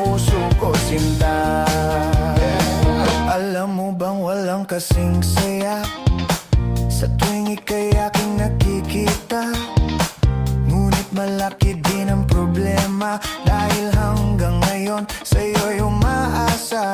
puso ko sinta. Alam mo bang walang kasing saya sa tuwing ika'y aking nakikita? Ngunit malaki din ang problema dahil hanggang ngayon sa'yo'y umaasa.